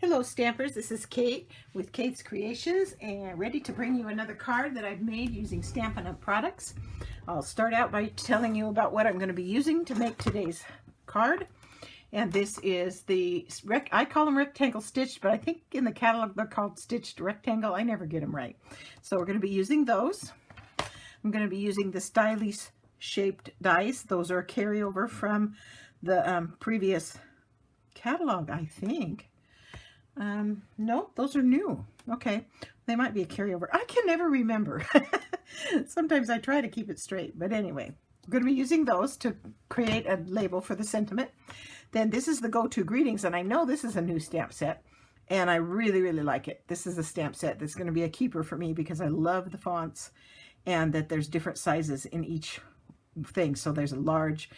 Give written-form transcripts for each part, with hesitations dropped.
Hello Stampers, this is Kate with Kate's Creations and ready to bring you another card that I've made using Stampin' Up! Products. I'll start out by telling you about what I'm going to be using to make today's card. And this is the, I call them rectangle stitched, but I think in the catalog they're called stitched rectangle. I never get them right. So we're going to be using those. I'm going to be using the stylish shaped dies. Those are a carryover from the previous catalog, I think. No, those are new. Okay, they might be a carryover. I can never remember. Sometimes I try to keep it straight, but anyway, I'm going to be using those to create a label for the sentiment. Then this is the go-to greetings, and I know this is a new stamp set, and I really, really like it. This is a stamp set that's going to be a keeper for me because I love the fonts and that there's different sizes in each thing. So there's a large,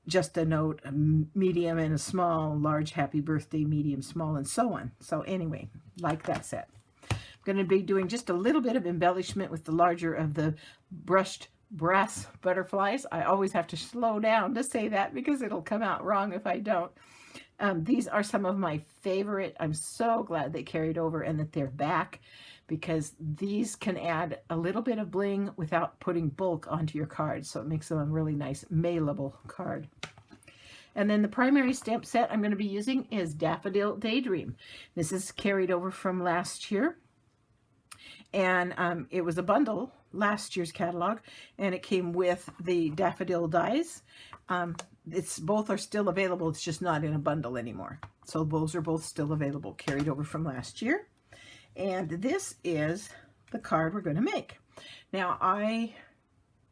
just a note, a medium, and a small, large, happy birthday, medium, small, and so on. So anyway, like that set. I'm going to be doing just a little bit of embellishment with the larger of the brushed brass butterflies. I always have to slow down to say that because it'll come out wrong if I don't. These are some of my favorite. I'm so glad they carried over and that they're back, because these can add a little bit of bling without putting bulk onto your card. So it makes them a really nice mailable card. And then the primary stamp set I'm going to be using is Daffodil Daydream. This is carried over from last year. And it was a bundle, last year's catalog, and it came with the daffodil dies. Both are still available, it's just not in a bundle anymore. So those are both still available, carried over from last year. And this is the card we're going to make. Now, I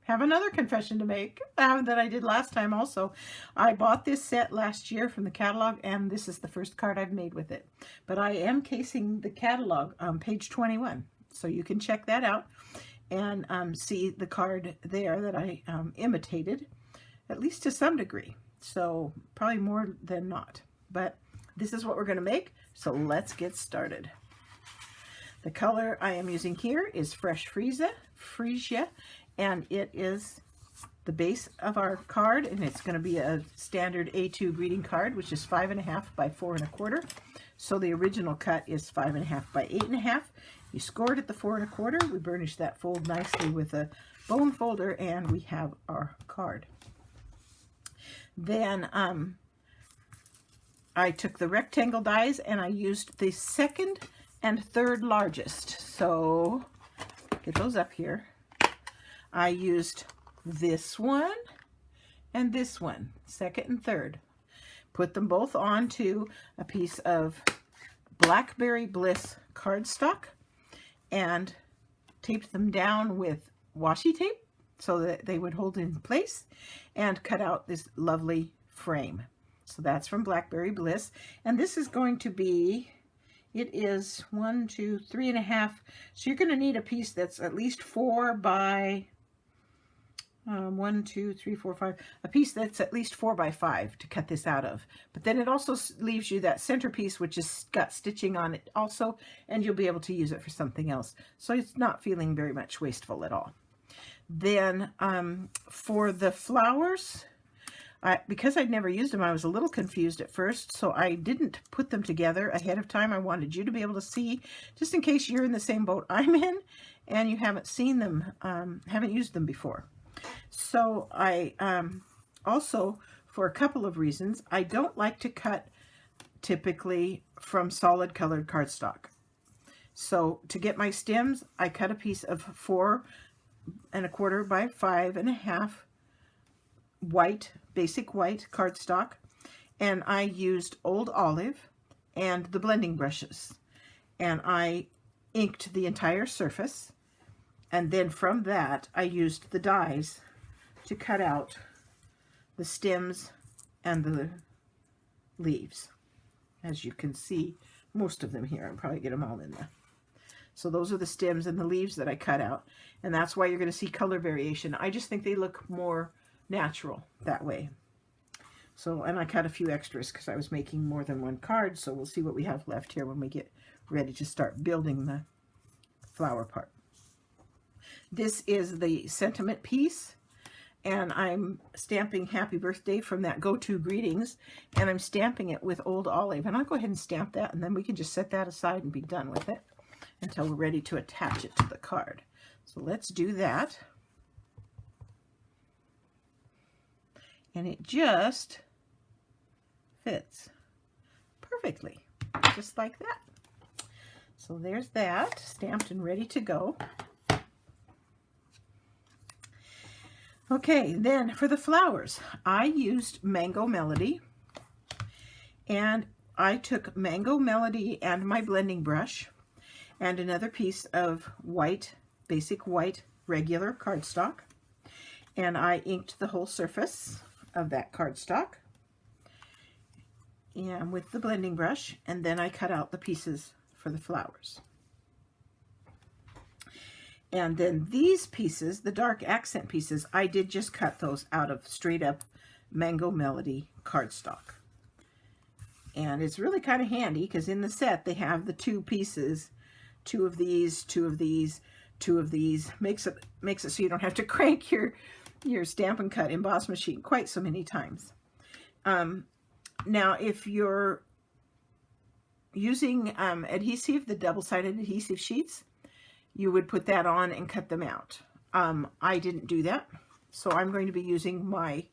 have another confession to make that I did last time also. I bought this set last year from the catalog, and this is the first card I've made with it. But I am casing the catalog on page 21, so you can check that out and see the card there that I imitated, at least to some degree. So probably more than not. But this is what we're going to make, so let's get started. The color I am using here is Fresh Freesia, and it is the base of our card, and it's going to be a standard A2 greeting card, which is 5.5 by 4 1/4. So the original cut is 5.5 by 8.5. You scored at the 4 1/4. We burnish that fold nicely with a bone folder, and we have our card. Then I took the rectangle dies and I used the second and third largest. So get those up here. I used this one and this one, second and third. Put them both onto a piece of Blackberry Bliss cardstock and taped them down with washi tape so that they would hold in place, and cut out this lovely frame. So that's from Blackberry Bliss, and this is going to be, it is 1, 2, 3.5. So you're going to need a piece that's at least 4 by 1, 2, 3, 4, 5. A piece that's at least 4 by 5 to cut this out of. But then it also leaves you that centerpiece, which has got stitching on it also, and you'll be able to use it for something else. So it's not feeling very much wasteful at all. Then for the flowers, because I'd never used them, I was a little confused at first, so I didn't put them together ahead of time. I wanted you to be able to see, just in case you're in the same boat I'm in and you haven't seen them, haven't used them before. So I also, for a couple of reasons, I don't like to cut typically from solid colored cardstock. So to get my stems, I cut a piece of 4 1/4 by 5.5 white, basic white cardstock, and I used Old Olive and the blending brushes, and I inked the entire surface, and then from that I used the dies to cut out the stems and the leaves. As you can see, most of them here, I'll probably get them all in there. So those are the stems and the leaves that I cut out, and that's why you're going to see color variation. I just think they look more natural that way. So, and I cut a few extras because I was making more than one card, so we'll see what we have left here when we get ready to start building the flower part. This is the sentiment piece, and I'm stamping happy birthday from that go-to greetings, and I'm stamping it with Old Olive. And I'll go ahead and stamp that, and then we can just set that aside and be done with it until we're ready to attach it to the card. So let's do that. And it just fits perfectly, just like that. So there's that, stamped and ready to go. Okay, then for the flowers, I used Mango Melody, and I took Mango Melody and my blending brush and another piece of white, basic white regular cardstock, and I inked the whole surface of that cardstock and with the blending brush, and then I cut out the pieces for the flowers. And then these pieces, the dark accent pieces, I did just cut those out of straight up Mango Melody cardstock. And it's really kind of handy because in the set they have the two pieces, two of these, two of these, two of these. Makes it so you don't have to crank your Stamp and Cut emboss machine quite so many times. Now, if you're using adhesive, the double-sided adhesive sheets, you would put that on and cut them out. I didn't do that, so I'm going to be using my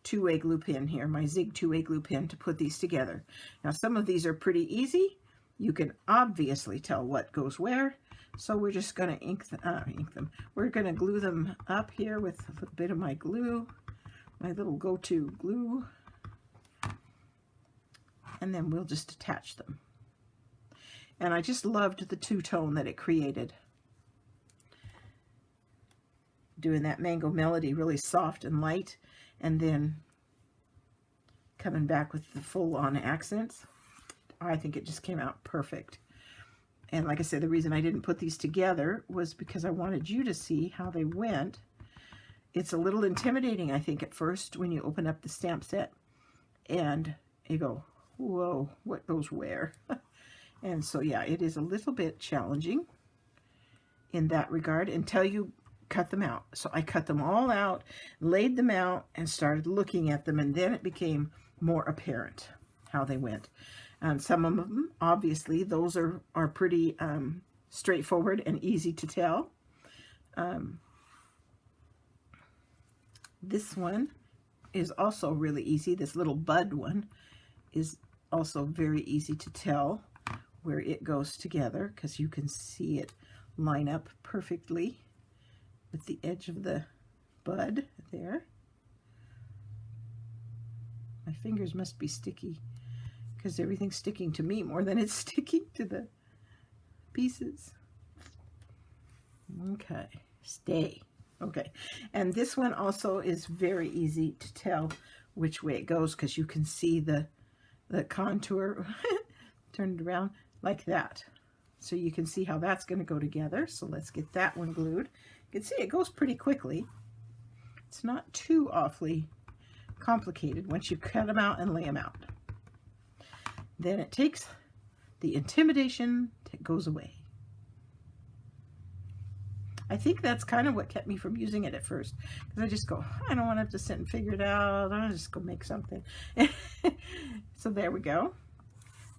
two-way glue pen here, my Zig two-way glue pen, to put these together. Now, some of these are pretty easy. You can obviously tell what goes where, so we're just going to ink them. We're going to glue them up here with a little bit of my glue, my little go-to glue, and then we'll just attach them. And I just loved the two-tone that it created. Doing that Mango Melody really soft and light, and then coming back with the full-on accents. I think it just came out perfect. And like I said, the reason I didn't put these together was because I wanted you to see how they went. It's a little intimidating, I think, at first when you open up the stamp set and you go, whoa, what goes where? And so, yeah, it is a little bit challenging in that regard until you cut them out. So I cut them all out, laid them out, and started looking at them, and then it became more apparent how they went. And some of them, obviously, those are pretty straightforward and easy to tell. This one is also really easy. This little bud one is also very easy to tell where it goes together, because you can see it line up perfectly with the edge of the bud there. My fingers must be sticky because everything's sticking to me more than it's sticking to the pieces. Okay, stay. Okay, and this one also is very easy to tell which way it goes because you can see the contour. Turn it around like that. So you can see how that's going to go together. So let's get that one glued. You can see it goes pretty quickly. It's not too awfully complicated once you cut them out and lay them out. Then it takes the intimidation, it goes away. I think that's kind of what kept me from using it at first, because I just go, I don't want to have to sit and figure it out. I'll just go make something. So there we go.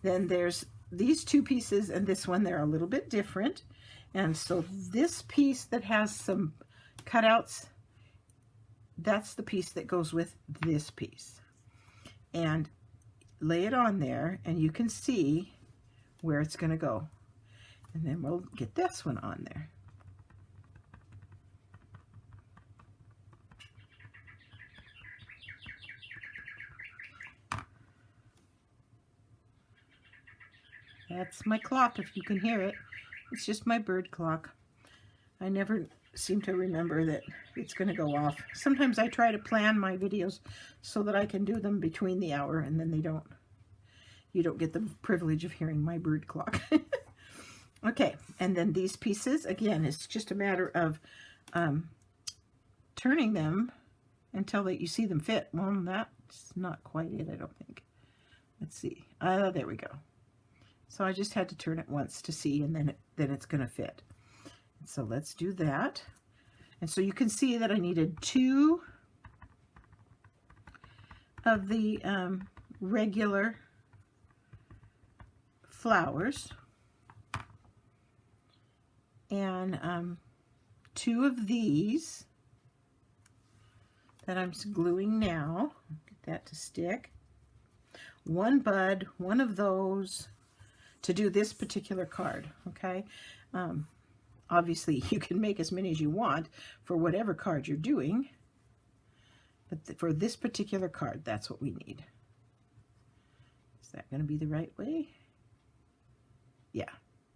Then there's these two pieces and this one. They're a little bit different. And so this piece that has some cutouts, that's the piece that goes with this piece. And lay it on there and you can see where it's going to go. And then we'll get this one on there. That's my clock, if you can hear it. It's just my bird clock. I never seem to remember that it's going to go off. Sometimes I try to plan my videos so that I can do them between the hour, and then you don't get the privilege of hearing my bird clock. Okay, and then these pieces, again, it's just a matter of turning them until you see them fit. Well, that's not quite it, I don't think. Let's see. There we go. So I just had to turn it once to see, and then it's going to fit. So let's do that. And so you can see that I needed 2 of the regular flowers and 2 of these that I'm gluing now. Get that to stick. 1 bud, 1 of those to do this particular card, okay? Obviously, you can make as many as you want for whatever card you're doing, but for this particular card, that's what we need. Is that going to be the right way? Yeah.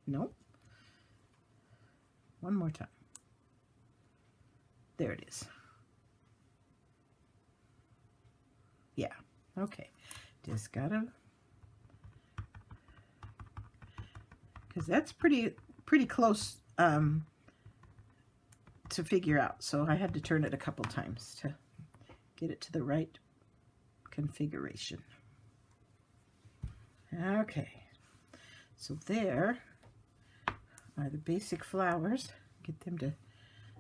Nope. One more time. There it is. Yeah. Okay. Just gotta, because that's pretty close to figure out. So I had to turn it a couple times to get it to the right configuration. Okay. So there are the basic flowers. Get them to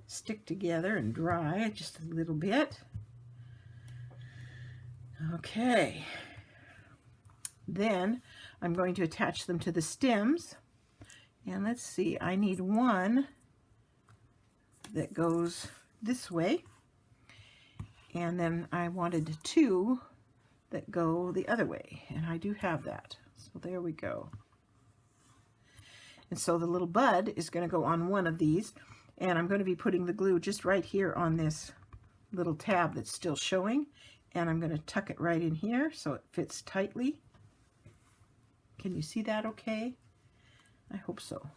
stick together and dry just a little bit. Okay. Then I'm going to attach them to the stems. And let's see, I need 1 that goes this way. And then I wanted 2 that go the other way. And I do have that. So there we go. And so the little bud is going to go on 1 of these. And I'm going to be putting the glue just right here on this little tab that's still showing. And I'm going to tuck it right in here so it fits tightly. Can you see that okay? I hope so.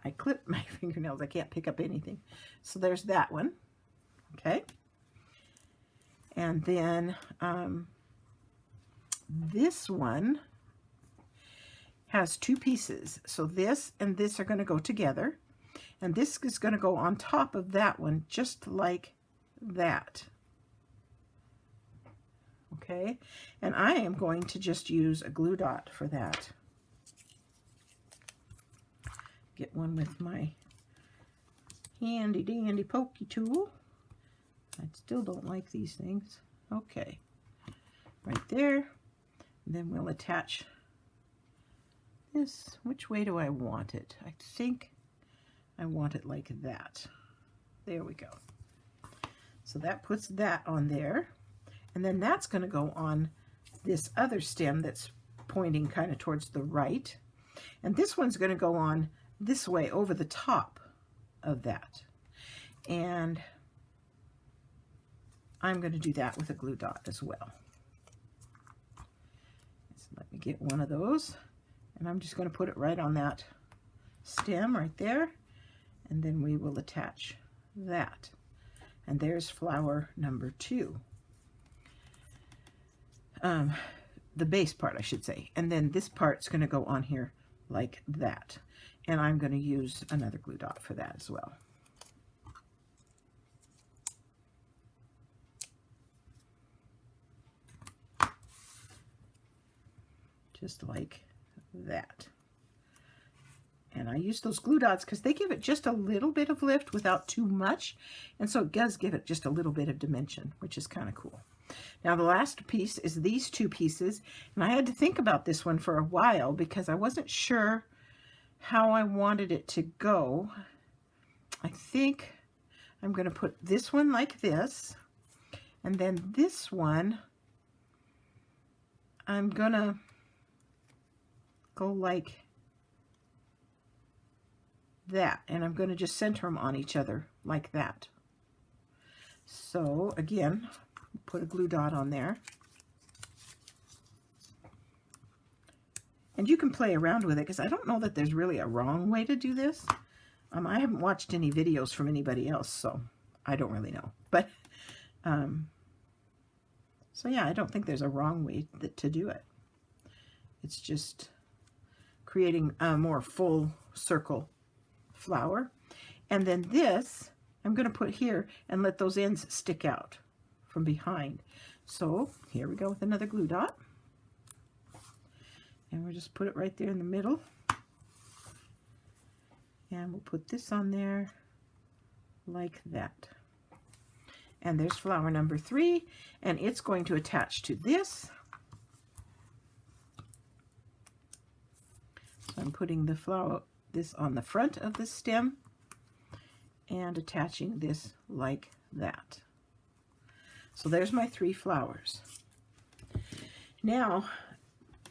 I clipped my fingernails. I can't pick up anything. So there's that one. Okay. And then this one has 2 pieces. So this and this are going to go together. And this is going to go on top of that one, just like that. Okay. And I am going to just use a glue dot for that. Get one with my handy dandy pokey tool. I still don't like these things. Okay, right there. And then we'll attach this. Which way do I want it? I think I want it like that. There we go. So that puts that on there. And then that's going to go on this other stem that's pointing kind of towards the right. And this one's going to go on this way over the top of that. And I'm going to do that with a glue dot as well. So let me get one of those. And I'm just going to put it right on that stem right there. And then we will attach that. And there's flower number 2. The base part, I should say. And then this part's going to go on here like that. And I'm going to use another glue dot for that as well. Just like that. And I use those glue dots because they give it just a little bit of lift without too much. And so it does give it just a little bit of dimension, which is kind of cool. Now the last piece is these 2 pieces. And I had to think about this one for a while because I wasn't sure how I wanted it to go. I think I'm going to put this one like this. And then this one, I'm going to go like that, and I'm going to just center them on each other like that. So again, put a glue dot on there. And you can play around with it because I don't know that there's really a wrong way to do this. I haven't watched any videos from anybody else, so I don't really know. But so yeah, I don't think there's a wrong way to do it. It's just creating a more full circle flower. And then this I'm going to put here and let those ends stick out from behind. So here we go with another glue dot. And we'll just put it right there in the middle. And we'll put this on there like that. And there's flower number 3, and it's going to attach to this. So I'm putting the flower, this on the front of the stem and attaching this like that. So there's my 3 flowers. Now,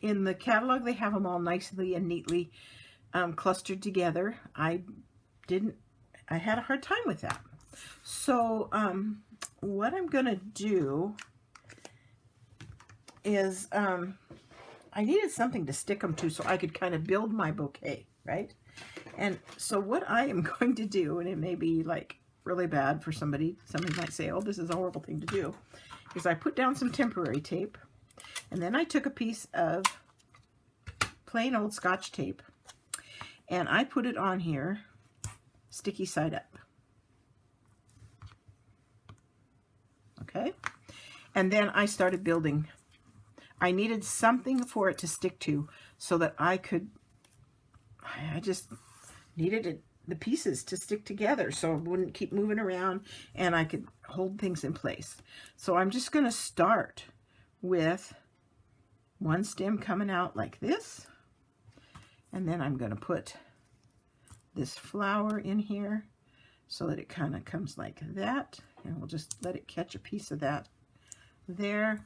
in the catalog, they have them all nicely and neatly clustered together. I had a hard time with that. So what I'm going to do is I needed something to stick them to so I could kind of build my bouquet, right? And so what I am going to do, and it may be like really bad for somebody might say, oh, this is a horrible thing to do, is I put down some temporary tape, and then I took a piece of plain old Scotch tape, and I put it on here, sticky side up. Okay? And then I started building. I needed something for it to stick to so that I just needed the pieces to stick together so it wouldn't keep moving around and I could hold things in place. So I'm just going to start with one stem coming out like this, and then I'm going to put this flower in here so that it kind of comes like that, and we'll just let it catch a piece of that there.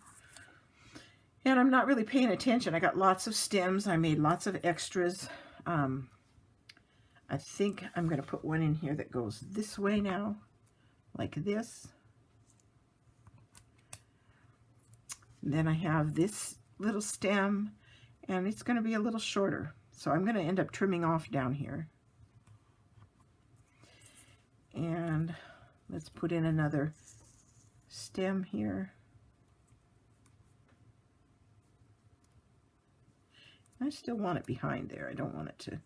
And I'm not really paying attention. I got lots of stems. I made lots of extras. I think I'm going to put one in here that goes this way now, like this. And then I have this little stem, and it's going to be a little shorter. So I'm going to end up trimming off down here. And let's put in another stem here. I still want it behind there. I don't want it to.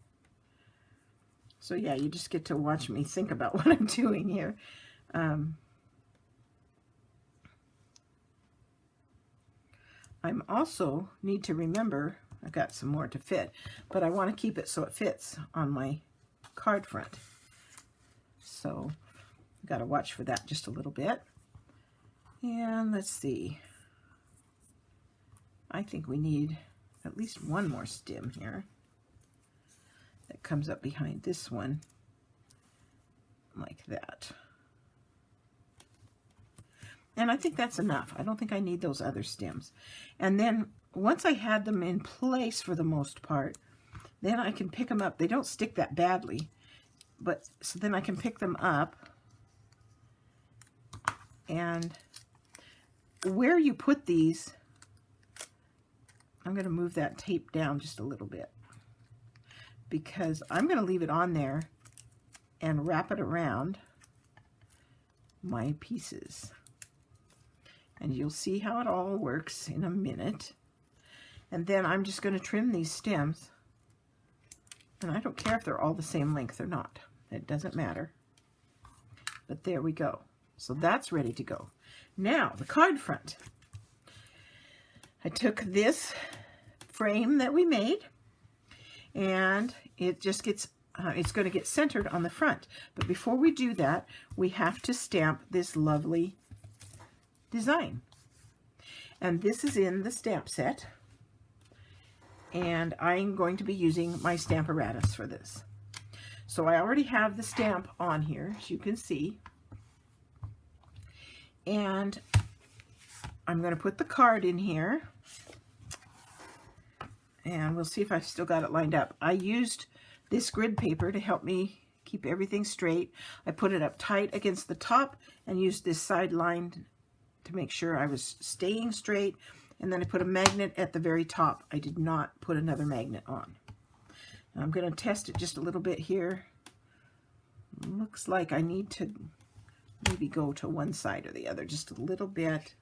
So yeah, you just get to watch me think about what I'm doing here. I'm also need to remember, I got some more to fit, but I want to keep it so it fits on my card front. So I've got to watch for that just a little bit. And let's see. I think we need at least one more stem here that comes up behind this one like that. And I think that's enough. I don't think I need those other stems. And then once I had them in place for the most part, then I can pick them up. They don't stick that badly, but so then I can pick them up, and where you put these, I'm going to move that tape down just a little bit because I'm going to leave it on there and wrap it around my pieces. And you'll see how it all works in a minute. And then I'm just going to trim these stems. And I don't care if they're all the same length or not. It doesn't matter. But there we go. So that's ready to go. Now, the card front. I took this frame that we made, and it just gets, it's going to get centered on the front. But before we do that, we have to stamp this lovely design. And this is in the stamp set. And I'm going to be using my Stamparatus for this. So I already have the stamp on here, as you can see. And I'm going to put the card in here. And we'll see if I've still got it lined up. I used this grid paper to help me keep everything straight. I put it up tight against the top and used this side line to make sure I was staying straight. And then I put a magnet at the very top. I did not put another magnet on. Now I'm going to test it just a little bit here. Looks like I need to maybe go to one side or the other just a little bit.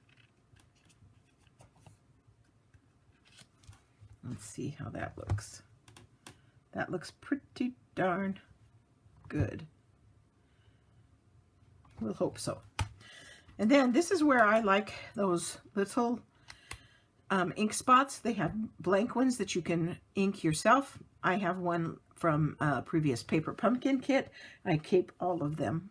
Let's see how that looks. That looks pretty darn good. We'll hope so. And then this is where I like those little ink spots. They have blank ones that you can ink yourself. I have one from a previous paper pumpkin kit. I keep all of them.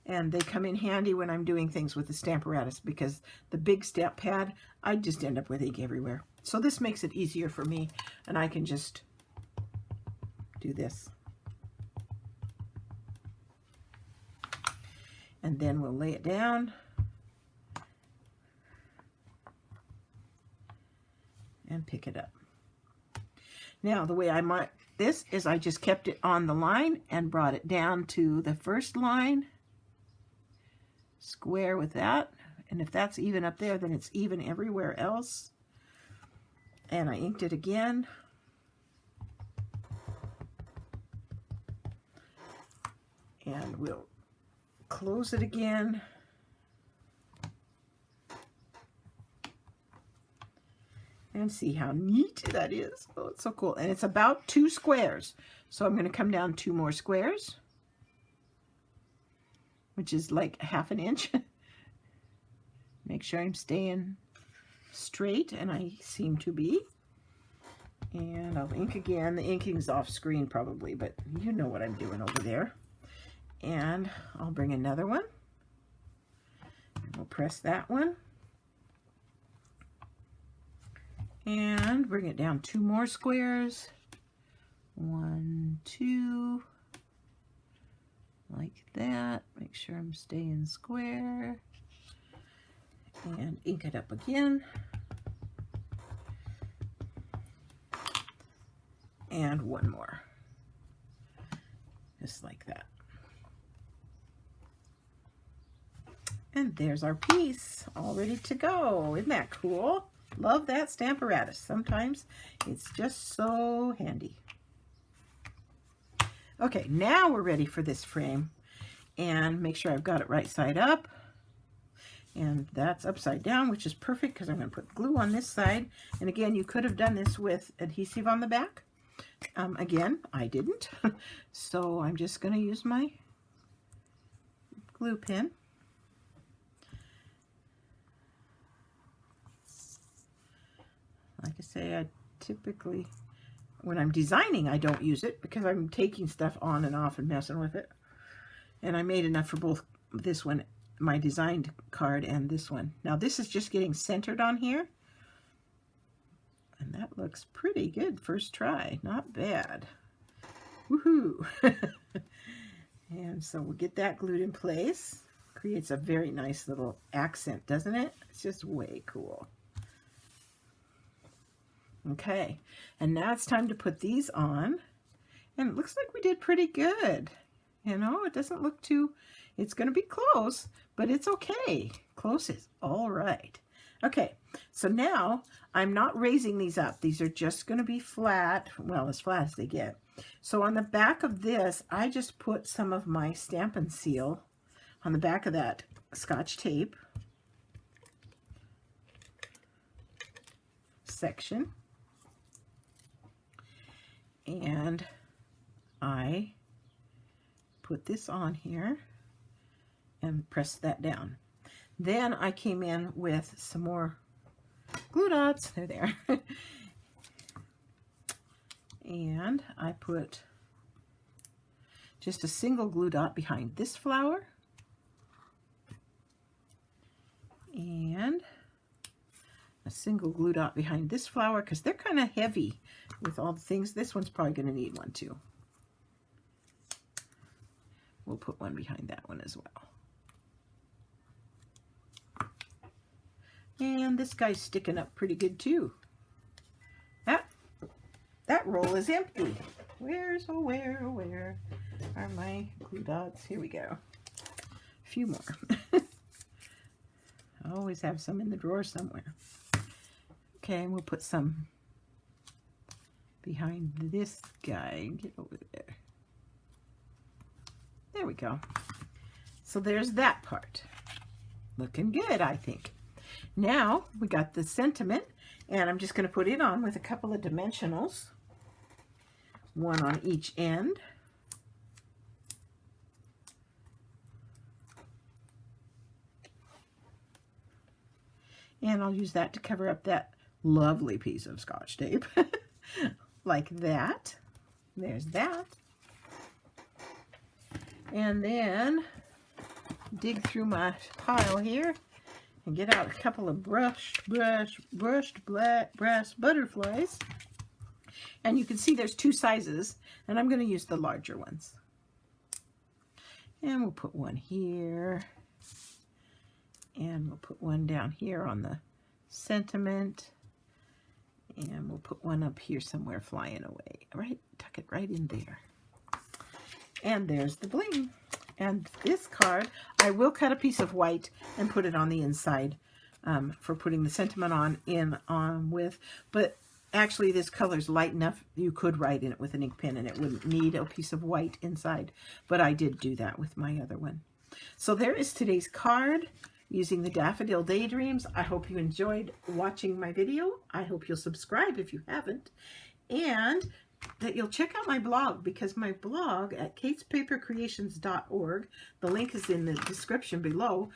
And they come in handy when I'm doing things with the Stamparatus, because the big stamp pad, I just end up with ink everywhere. So this makes it easier for me, and I can just do this. And then we'll lay it down. And pick it up. Now, the way I mark this is I just kept it on the line and brought it down to the first line. Square with that. And if that's even up there, then it's even everywhere else. And I inked it again. And we'll close it again. And see how neat that is. Oh, it's so cool. And it's about 2 squares. So I'm going to come down 2 more squares, which is like 1/2 inch. Make sure I'm staying straight, and I seem to be. And I'll ink again. The inking's off screen probably, but you know what I'm doing over there. And I'll bring another one. And we'll press that one. And bring it down 2 more squares. 1, 2, like that. Make sure I'm staying square. And ink it up again. And 1 more. Just like that. And there's our piece, all ready to go. Isn't that cool? Love that Stamparatus. Sometimes it's just so handy. Okay, now we're ready for this frame. And make sure I've got it right side up. And that's upside down, which is perfect because I'm going to put glue on this side. And again, you could have done this with adhesive on the back. Again, I didn't. So I'm just going to use my glue pen. Like I say, I typically, when I'm designing, I don't use it because I'm taking stuff on and off and messing with it. And I made enough for both this one, my designed card, and this one. Now this is just getting centered on here. And that looks pretty good first try. Not bad. Woohoo! And so we'll get that glued in place. Creates a very nice little accent, doesn't it? It's just way cool. Okay, and now it's time to put these on, and it looks like we did pretty good. You know, it doesn't look too, it's going to be close, but it's okay. Close is all right. Okay, so now I'm not raising these up. These are just going to be flat, well, as flat as they get. So on the back of this, I just put some of my Stampin' Seal on the back of that Scotch tape section. And I put this on here and pressed that down. Then I came in with some more glue dots. They're there. And I put just a single glue dot behind this flower. And a single glue dot behind this flower because they're kind of heavy with all the things. This one's probably going to need one too. We'll put one behind that one as well. And this guy's sticking up pretty good too. That roll is empty. Where are my glue dots? Here we go. A few more. I always have some in the drawer somewhere. Okay, and we'll put some behind this guy. Get over there. There we go. So there's that part. Looking good, I think. Now we got the sentiment, and I'm just going to put it on with a couple of dimensionals. One on each end. And I'll use that to cover up that lovely piece of Scotch tape. Like that. There's that. And then dig through my pile here and get out a couple of brushed brass butterflies. And you can see there's two sizes, and I'm going to use the larger ones. And we'll put one here, and we'll put one down here on the sentiment, and we'll put one up here somewhere flying away. Right, tuck it right in there. And there's the bling. And this card, I will cut a piece of white and put it on the inside for putting the sentiment on with. But actually, this color's light enough you could write in it with an ink pen, and it wouldn't need a piece of white inside. But I did do that with my other one. So there is today's card using the Daffodil Daydreams. I hope you enjoyed watching my video. I hope you'll subscribe if you haven't. And that you'll check out my blog, because my blog at katespapercreations.org, the link is in the description below,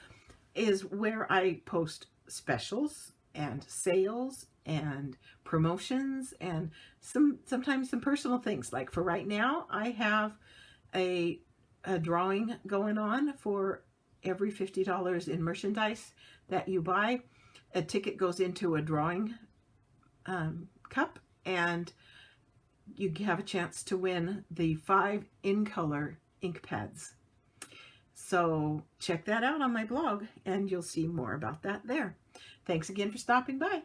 is where I post specials and sales and promotions and sometimes some personal things. Like for right now, I have a drawing going on. For every $50 in merchandise that you buy, a ticket goes into a drawing cup, and you have a chance to win the 5 in color ink pads. So check that out on my blog, and you'll see more about that there. Thanks again for stopping by.